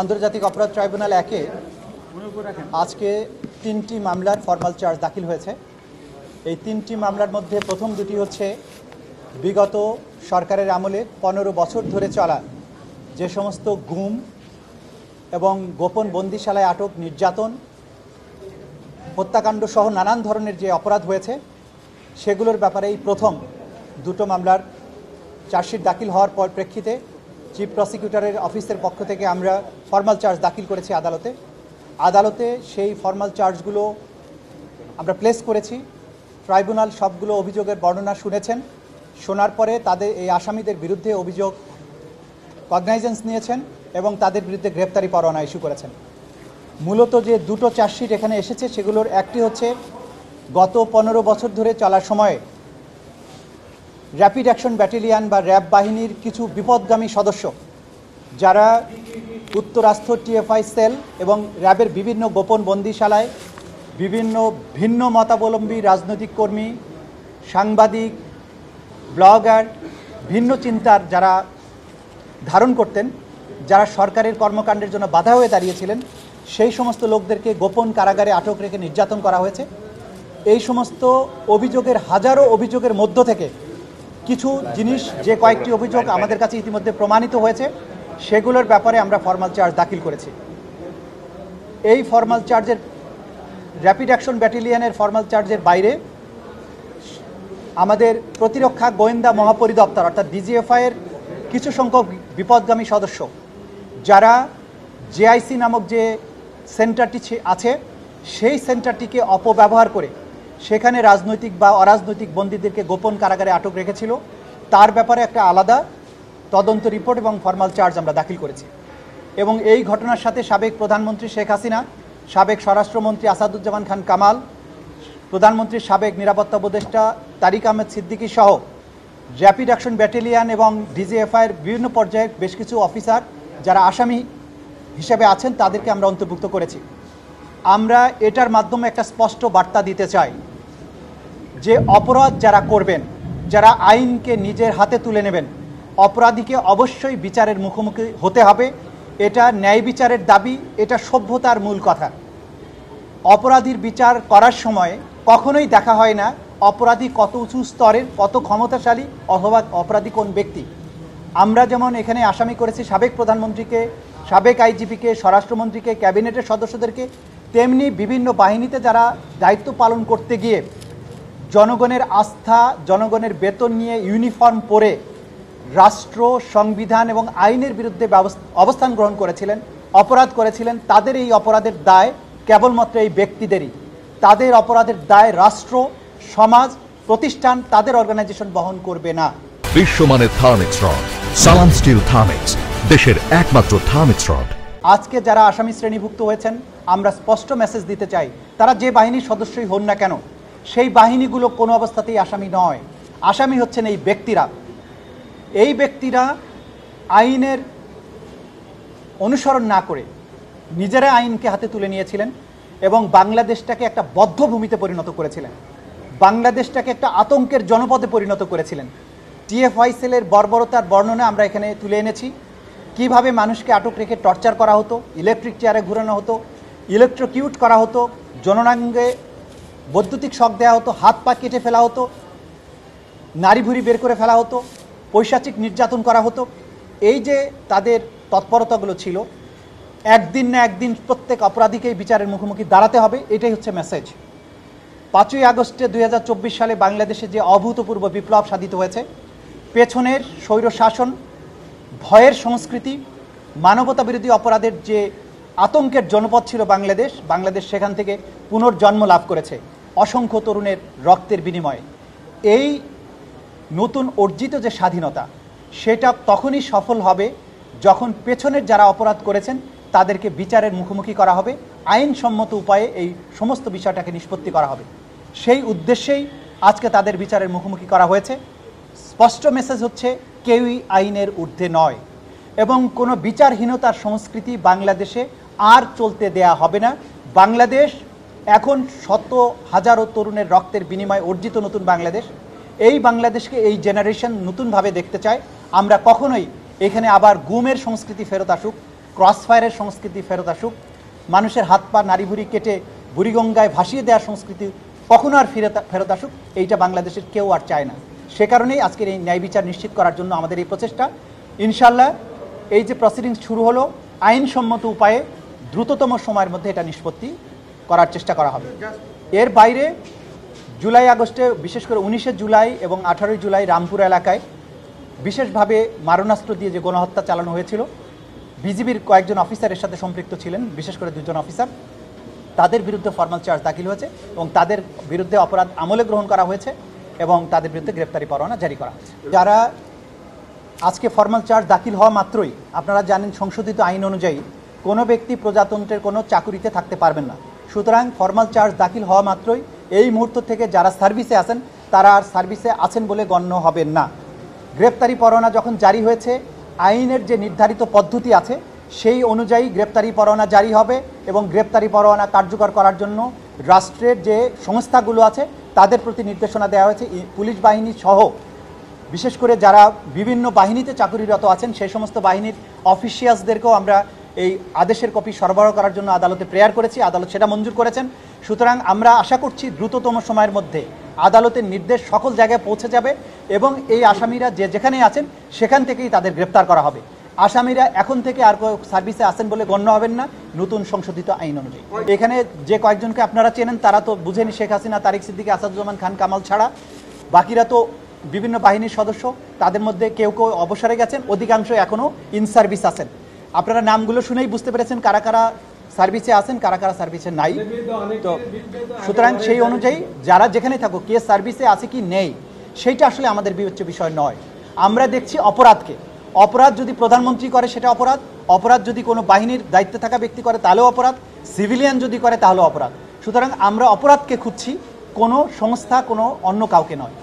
আন্তর্জাতিক অপরাধ ট্রাইব্যুনাল 1-এ আজকে 3টি মামলার ফরমাল চার্জ দাখিল হয়েছে। এই 3টি মামলার মধ্যে প্রথম দুটি হচ্ছে বিগত সরকারের আমলে 15 বছর ধরে চলা যে সমস্ত গুম এবং গোপন বন্দিশালায় আটক, নির্যাতন, হত্যাকাণ্ড সহ নানান ধরনের যে অপরাধ হয়েছে সেগুলোর ব্যাপারে এই প্রথম দুটো মামলার চার্জশিট দাখিল হওয়ার পর প্রেক্ষিতে চিফ প্রসিকিউটরের অফিসের পক্ষ থেকে আমরা ফরমাল চার্জ দাখিল করেছি আদালতে সেই ফরমাল চার্জগুলো আমরা প্লেস করেছি। ট্রাইব্যুনাল সবগুলো অভিযোগের বর্ণনা শুনেছেন, শোনার পরে তাদের এই আসামিদের বিরুদ্ধে অভিযোগ কগনাইজেন্স নিয়েছেন এবং তাদের বিরুদ্ধে গ্রেপ্তারি পরোয়ানা ইস্যু করেছেন। মূলত যে দুটো চার্জশিট এখানে এসেছে সেগুলোর একটি হচ্ছে গত 15 বছর ধরে চলার সময়ে র্যাপিড অ্যাকশন ব্যাটালিয়ন বা র্যাব বাহিনীর কিছু বিপদগামী সদস্য যারা উত্তরাস্ত্র টিএফআই সেল এবং র্যাবের বিভিন্ন গোপন বন্দিশালায় বিভিন্ন ভিন্ন মতাবলম্বী রাজনৈতিক কর্মী, সাংবাদিক, ব্লগার, ভিন্ন চিন্তার যারা ধারণ করতেন, যারা সরকারের কর্মকাণ্ডের জন্য বাধা হয়ে দাঁড়িয়েছিলেন, সেই সমস্ত লোকদেরকে গোপন কারাগারে আটক রেখে নির্যাতন করা হয়েছে। এই সমস্ত অভিযোগের হাজারো অভিযোগের মধ্য থেকে কিছু জিনিস, যে কয়েকটি অভিযোগ আমাদের কাছে ইতিমধ্যে প্রমাণিত হয়েছে, সেগুলোর ব্যাপারে আমরা ফরমাল চার্জ দাখিল করেছি। এই ফরমাল চার্জের র্যাপিড অ্যাকশন ব্যাটালিয়নের ফরমাল চার্জের বাইরে আমাদের প্রতিরক্ষা গোয়েন্দা মহাপরিদপ্তর অর্থাৎ ডিজিএফআইয়ের কিছু সংখ্যক বিপদগামী সদস্য যারা জেআইসি নামক যে সেন্টারটি আছে সেই সেন্টারটিকে অপব্যবহার করে সেখানে রাজনৈতিক বা অরাজনৈতিক বন্দীদেরকে গোপন কারাগারে আটক রেখেছিল, তার ব্যাপারে একটা আলাদা তদন্ত রিপোর্ট এবং ফরমাল চার্জ আমরা দাখিল করেছি। এবং এই ঘটনার সাথে সাবেক প্রধানমন্ত্রী শেখ হাসিনা, সাবেক স্বরাষ্ট্রমন্ত্রী আসাদুজ্জামান খান কামাল, প্রধানমন্ত্রীর সাবেক নিরাপত্তা উপদেষ্টা তারিক আহমেদ সিদ্দিকী সহ র্যাপিড অ্যাকশন ব্যাটালিয়ন এবং ডিজিএফআইয়ের বিভিন্ন পর্যায়ের বেশ কিছু অফিসার যারা আসামি হিসেবে আছেন তাদেরকে আমরা অন্তর্ভুক্ত করেছি। আমরা এটার মাধ্যমে একটা স্পষ্ট বার্তা দিতে চাই যে অপরাধ যারা করবেন, যারা আইনকে নিজের হাতে তুলে নেবেন, অপরাধীকে অবশ্যই বিচারের মুখোমুখি হতে হবে। এটা ন্যায় বিচারের দাবি, এটা সভ্যতার মূল কথা। অপরাধীর বিচার করার সময় কখনোই দেখা হয় না অপরাধী কত উঁচু স্তরের, কত ক্ষমতাশালী, অথবা অপরাধী কোন ব্যক্তি। আমরা যেমন এখানে আসামি করেছি সাবেক প্রধানমন্ত্রীকে, সাবেক আইজিপিকে, স্বরাষ্ট্রমন্ত্রীকে, ক্যাবিনেটের সদস্যদেরকে, তেমনি বিভিন্ন বাহিনীতে যারা দায়িত্ব পালন করতে গিয়ে জনগণের আস্থা, জনগণের বেতন নিয়ে ইউনিফর্ম পরে রাষ্ট্র, সংবিধান এবং আইনের বিরুদ্ধে অবস্থান গ্রহণ করেছিলেন, অপরাধ করেছিলেন, তাদের এই অপরাধের দায় কেবলমাত্র এই ব্যক্তিদেরই। তাদের অপরাধের দায় রাষ্ট্র, সমাজ, প্রতিষ্ঠান, তাদের অর্গানাইজেশন বহন করবে না। বিশ্বমানের থার্মিক্স রড, সালাম স্টিল থার্মিক্স, দেশের একমাত্র থার্মিক্স রড। আজকে যারা আসামি শ্রেণীভুক্ত হয়েছেন, আমরা স্পষ্ট মেসেজ দিতে চাই, তারা যে বাহিনীর সদস্যই হন না কেন, সেই বাহিনীগুলো কোনো অবস্থাতেই আসামি নয়। আসামি হচ্ছেন এই ব্যক্তিরা। এই ব্যক্তিরা আইনের অনুসরণ না করে নিজেরা আইনকে হাতে তুলে নিয়েছিলেন এবং বাংলাদেশটাকে একটা বদ্ধভূমিতে পরিণত করেছিলেন, বাংলাদেশটাকে একটা আতঙ্কের জনপদে পরিণত করেছিলেন। টিএফআই সেলের বর্বরতার বর্ণনা আমরা এখানে তুলে এনেছি। কিভাবে মানুষকে আটক রেখে টর্চার করা হতো, ইলেকট্রিক চেয়ারে ঘুরানো হতো, ইলেকট্রোকিউট করা হতো, জননাঙ্গে বৈদ্যুতিক শক দেওয়া হতো, হাত পা কেটে ফেলা হতো, নাড়ি ভুঁড়ি বের করে ফেলা হতো, পৈশাচিক নির্যাতন করা হতো। এই যে তাদের তৎপরতাগুলো ছিল, একদিন না একদিন প্রত্যেক অপরাধীকেই বিচারের মুখোমুখি দাঁড়াতে হবে, এটাই হচ্ছে মেসেজ। 5ই আগস্টে 2024 সালে বাংলাদেশে যে অভূতপূর্ব বিপ্লব সাধিত হয়েছে, পেছনের স্বৈরশাসন, ভয়ের সংস্কৃতি, মানবতা বিরোধী অপরাধের যে আতঙ্কের জনপদ ছিল বাংলাদেশ সেখান থেকে পুনর্জন্ম লাভ করেছে অসংখ্য তরুণের রক্তের বিনিময়ে। এই নতুন অর্জিত যে স্বাধীনতা, সেটা তখনই সফল হবে যখন পেছনের যারা অপরাধ করেছেন তাদেরকে বিচারের মুখোমুখি করা হবে, আইনসম্মত উপায়ে এই সমস্ত বিষয়টাকে নিষ্পত্তি করা হবে। সেই উদ্দেশ্যেই আজকে তাদের বিচারের মুখোমুখি করা হয়েছে। স্পষ্ট মেসেজ হচ্ছে, কেউই আইনের ঊর্ধ্বে নয় এবং কোনো বিচারহীনতার সংস্কৃতি বাংলাদেশে আর চলতে দেয়া হবে না। বাংলাদেশ এখন শত হাজারো তরুণের রক্তের বিনিময়ে অর্জিত নতুন বাংলাদেশ। এই বাংলাদেশকে এই জেনারেশন নতুনভাবে দেখতে চায়। আমরা কখনোই এখানে আবার গুমের সংস্কৃতি ফেরত আসুক, ক্রস ফায়ারের সংস্কৃতি ফেরত আসুক, মানুষের হাত পা নাড়ি ভুড়ি কেটে বুড়িগঙ্গায় ভাসিয়ে দেওয়ার সংস্কৃতি কখনো আর ফেরত আসুক, এইটা বাংলাদেশের কেউ আর চায় না। সে কারণেই আজকের এই ন্যায় বিচার নিশ্চিত করার জন্য আমাদের এই প্রচেষ্টা। ইনশাল্লাহ এই যে প্রসিডিংস শুরু হলো, আইনসম্মত উপায়ে দ্রুততম সময়ের মধ্যে এটা নিষ্পত্তি করার চেষ্টা করা হবে। এর বাইরে জুলাই আগস্টে, বিশেষ করে 19শে জুলাই এবং 18ই জুলাই রামপুর এলাকায় বিশেষভাবে মারণাস্ত্র দিয়ে যে গণহত্যা চালানো হয়েছিল, বিজিবির কয়েকজন অফিসারের সাথে সম্পৃক্ত ছিলেন, বিশেষ করে 2জন অফিসার, তাদের বিরুদ্ধে ফরমাল চার্জ দাখিল হয়েছে এবং তাদের বিরুদ্ধে অপরাধ আমলে গ্রহণ করা হয়েছে এবং তাদের বিরুদ্ধে গ্রেপ্তারি পরোয়ানা জারি করা হয়েছে। যারা আজকে ফরমাল চার্জ দাখিল হওয়া মাত্রই, আপনারা জানেন সংশোধিত আইন অনুযায়ী কোনো ব্যক্তি প্রজাতন্ত্রের কোনো চাকুরিতে থাকতে পারবেন না। সুতরাং ফরমাল চার্জ দাখিল হওয়া মাত্রই এই মুহূর্ত থেকে যারা সার্ভিসে আছেন তারা আর সার্ভিসে আছেন বলে গণ্য হবেন না। গ্রেপ্তারি পরোয়ানা যখন জারি হয়েছে, আইনের যে নির্ধারিত পদ্ধতি আছে সেই অনুযায়ী গ্রেপ্তারি পরোয়ানা জারি হবে এবং গ্রেপ্তারি পরোয়ানা কার্যকর করার জন্য রাষ্ট্রের যে সংস্থাগুলো আছে তাদের প্রতি নির্দেশনা দেওয়া হয়েছে। পুলিশ বাহিনী সহ বিশেষ করে যারা বিভিন্ন বাহিনীতে চাকুরিরত আছেন সেই সমস্ত বাহিনীর অফিসিয়ালসদেরকেও আমরা এই আদেশের কপি সরবরাহ করার জন্য আদালতে প্রেয়ার করেছি, আদালত সেটা মঞ্জুর করেছেন। সুতরাং আমরা আশা করছি দ্রুততম সময়ের মধ্যে আদালতের নির্দেশ সকল জায়গায় পৌঁছে যাবে এবং এই আসামিরা যে যেখানেই আছেন সেখান থেকেই তাদের গ্রেপ্তার করা হবে। আসামিরা এখন থেকে আর সার্ভিসে আছেন বলে গণ্য হবেন না নতুন সংশোধিত আইন অনুযায়ী। এখানে যে কয়েকজনকে আপনারা চেনেন তারা তো বুঝেনি, শেখ হাসিনা, তারেক সিদ্দিকী, আসাদুজ্জামান খান কামাল ছাড়া বাকিরা তো বিভিন্ন বাহিনীর সদস্য, তাদের মধ্যে কেউ কেউ অবসরে গেছেন, অধিকাংশ এখনও ইন সার্ভিস আছেন। আপনারা নামগুলো শুনেই বুঝতে পেরেছেন কারা কারা সার্ভিসে আছেন, কারা কারা সার্ভিসে নাই। তো সুতরাং সেই অনুযায়ী যারা যেখানে থাকুক, কে সার্ভিসে আছে কি নেই সেইটা আসলে আমাদের বিবেচ্য বিষয় নয়। আমরা দেখছি অপরাধকে। অপরাধ যদি প্রধানমন্ত্রী করে সেটা অপরাধ, অপরাধ যদি কোনো বাহিনীর দায়িত্বে থাকা ব্যক্তি করে তাহলেও অপরাধ, সিভিলিয়ান যদি করে তাহলেও অপরাধ। সুতরাং আমরা অপরাধকে খুঁজছি, কোনো সংস্থা, কোনো অন্য কাউকে নয়।